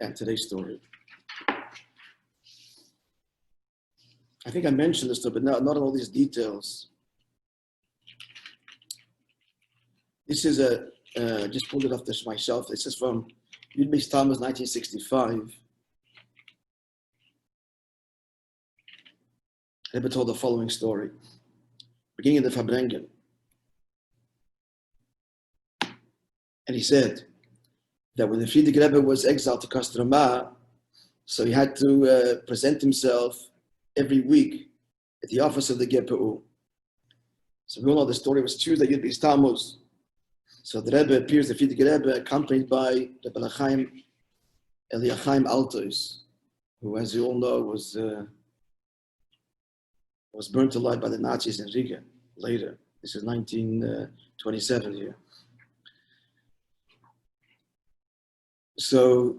and today's story. I think I mentioned this, but not all these details. This is just pulled it off this myself. This is from HEADSTANDS 1965. Rabbi told the following story. Beginning of the Fabrengen. And he said that when the Chassidic Rebbe was exiled to Kostroma, so he had to present himself every week at the office of the GPU. So we all know the story was Tuesday, Yud Beis Tammuz. So the Rebbe appears, the Chassidic Rebbe, accompanied by Rabbi Eliachaim Altos, who, as you all know, was burnt alive by the Nazis in Riga later. This is 1927 here. So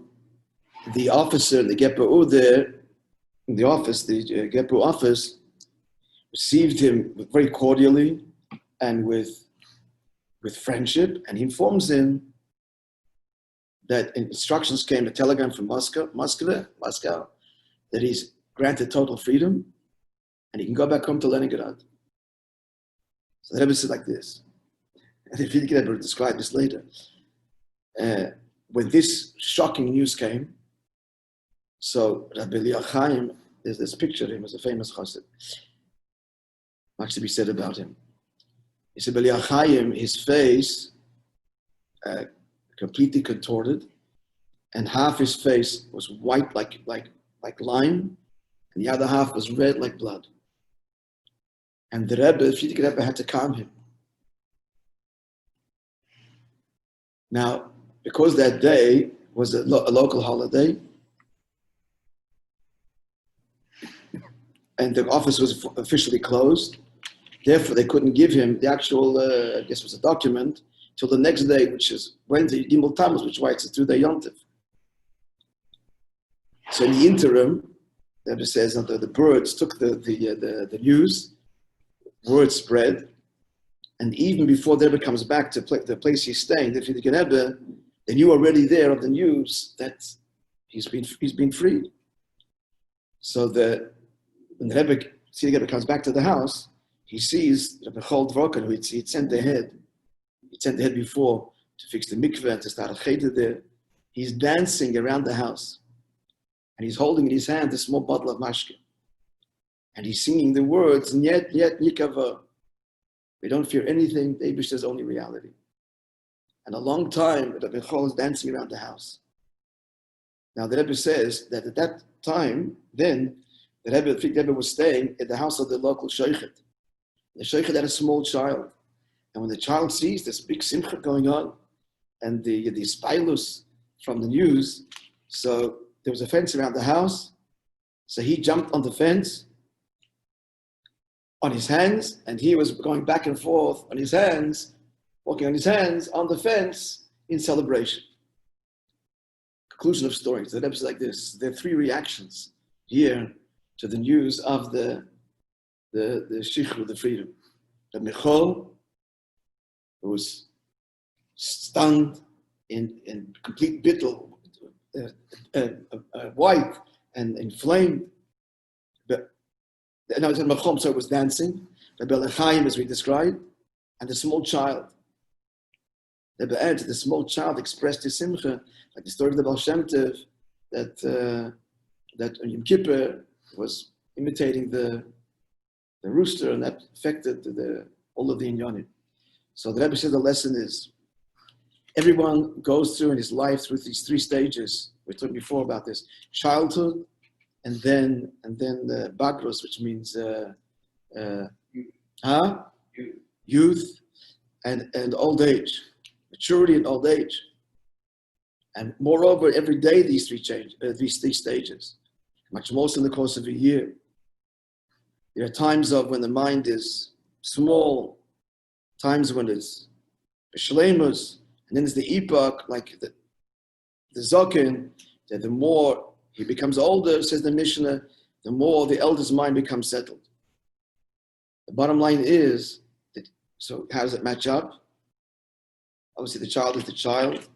the officer, the GPU there, in the office, the GPU office, received him very cordially and with friendship, and he informs him that instructions came, a telegram from Moscow, that he's granted total freedom, and he can go back home to Leningrad. So the Rebbe said like this, and the Chassidic Rebbe will describe this later. When this shocking news came, so Rabbi Eliachaim, there's this picture of him as a famous chassid. Much to be said about him. He said, Rabbi Eliachaim, his face completely contorted, and half his face was white like lime, and the other half was red like blood. And the Rebbe, the Chassidic Rebbe, had to calm him. Now, because that day was a local holiday, and the office was officially closed, therefore they couldn't give him the actual, I guess it was a document, till the next day, which is Wednesday, Gimel Tammuz, which is why it's a 2-day yontif. So in the interim, the Rebbe says that the birds took the news, word spread, and even before the Rebbe comes back to the place he's staying, the Chassidic Rebbe, they knew already there of the news that he's been freed. So when the Chassidic Rebbe comes back to the house, he sees Rabbi Chol Dvorkan, who he'd sent ahead. He'd sent ahead before to fix the mikveh and to start a cheder there. He's dancing around the house, and he's holding in his hand a small bottle of mashke. And he's singing the words, Nyet, Nyet, Nikava. We don't fear anything, the Eibush is only reality. And a long time, Rabbi Chol is dancing around the house. Now the Rebbe says that at that time, then, the Rebbe was staying at the house of the local sheikhet. The sheikhet had a small child. And when the child sees this big simcha going on, and the spilus from the news, so there was a fence around the house, so he jumped on the fence, on his hands, and he was going back and forth on his hands, walking on his hands on the fence in celebration. Conclusion of stories. The Rebbe is like this. There are 3 reactions here to the news of the shichru, the freedom. The Michol, who was stunned in complete bittul, white and inflamed. No, it was so it was dancing. Rabbi Eliachaim, as we described, and the small child. The small child expressed his simcha, like the story of the Baal Shem Tov, that on Yom Kippur was imitating the rooster, and that affected all of the inyanim. So the Rebbe said the lesson is, everyone goes through in his life through these 3 stages. We talked before about this: childhood, and then the bagros, which means youth, and old age, maturity and old age. And moreover, every day these 3 stages, much more in the course of a year. There are times when the mind is small, times when it's shleimus, and then there's the epoch, like the zokin, that the more he becomes older, says the Mishnah, the more the elder's mind becomes settled. The bottom line is, so how does it match up? Obviously the child is the child.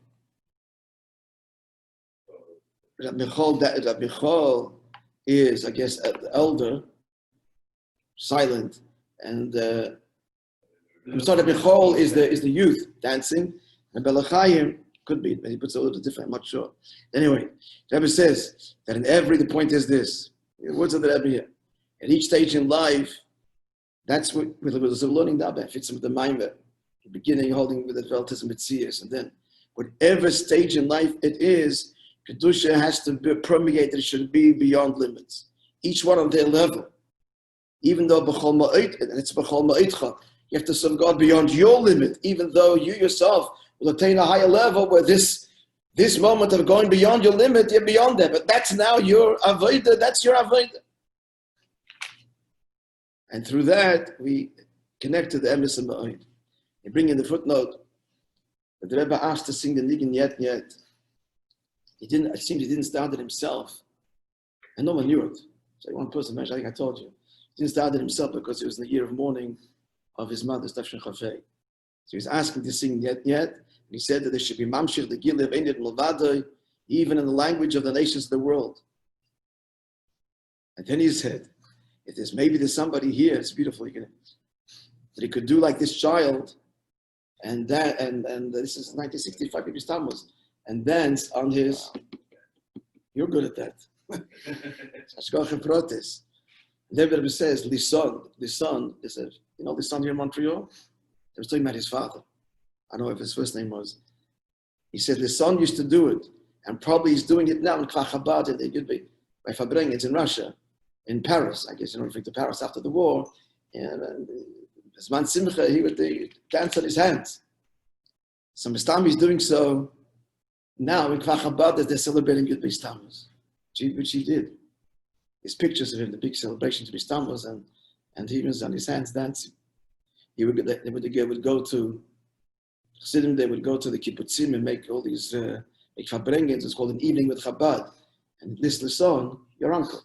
Rabbi Michal is, I guess, the elder, silent, and I'm sorry, Rabbi Michal is the youth dancing, and Belachayim could be, but he puts it a little different. I'm not sure. Anyway, the Rebbe says that the point is this. The words of the Rebbe here. At each stage in life, that's what we're learning dabei. Fits with the Maimer. The beginning, holding with the Veltis and Mitzias, and then whatever stage in life it is, Kedusha has to be permeated. It should be beyond limits. Each one on their level. Even though B'chol Ma'it, and it's B'chol Ma'itcha, you have to serve God beyond your limit, even though you yourself will attain a higher level where this moment of going beyond your limit, you're beyond that. But that's now your avodah, that's your avodah. And through that, we connect to the emes and ma'od. You bring in the footnote that the Rebbe asked to sing the Nigun Yet. It seems he didn't start it himself. And no one knew it. So one person mentioned, I think I told you. He didn't start it himself because it was in the year of mourning of his mother, Tafshin Chafei. So he was asking to sing Yet. And he said that there should be Mamshir, the Gilev, Einid, Mulvadoi, even in the language of the nations of the world. And then he said, if there's somebody here, it's beautiful, that he could do like this child, and this is 1965, maybe Tammuz, and dance on his, you're good at that. Hashgacha Protes. The Rebbe says, Lisson, Lisson here in Montreal, they was talking about his father. I don't know if his first name was. He said, Lisson used to do it, and probably he's doing it now in Kfar Chabad, and it could be, by Fabring, it's in Russia. In Paris, I guess, in order to Paris after the war, and Zman Simcha, he would dance on his hands. So Mistami is doing so now in Kfar Chabad as they're celebrating Yud Beis Tammuz, which he did. His pictures of him, the big celebration to Beis Tammuz, and he was on his hands dancing. They would go to Chassidim, they would go to the kibbutzim and make all these make farbrengens. It's called an evening with Chabad, and this song, your uncle.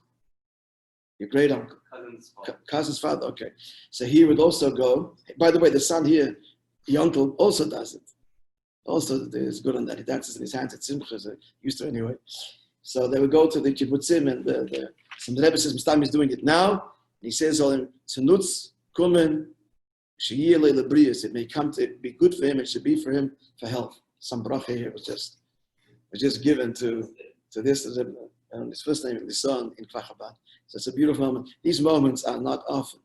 Your great uncle. Cousin's father, okay. So he would also go. By the way, the son here, the uncle also does it. Also, is good on that. He dances in his hands at Simcha, so used to anyway. So they would go to the kibbutzim, and the Rebbe says, Mistami is doing it now. And he says, all him, Tzunutz, Kumen, Sheyir Le'Lebrius. It may come to be good for him, it should be for him for health. Some bracha here was just given to this, his first name, the son in Kfar Chabad. So it's a beautiful moment. These moments are not often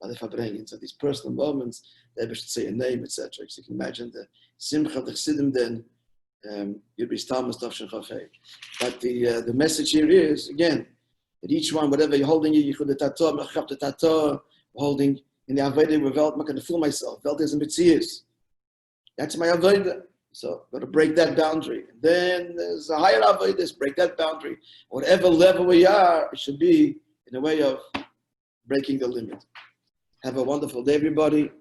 by the Fabrengen. So these personal moments, they should say a name, etc. So you can imagine the Simcha of the Chassidim then, Yud Beis Tammuz, Tafshin Chafei. But the message here is, again, that each one, whatever you're holding, Yichud Tator, Mechap Tator, holding in the Avodah, I'm not going to fool myself. Velt is a Mitzias. That's my Avodah. So got to break that boundary. Then there's a higher avodah, break that boundary. Whatever level we are, it should be in a way of breaking the limit. Have a wonderful day, everybody.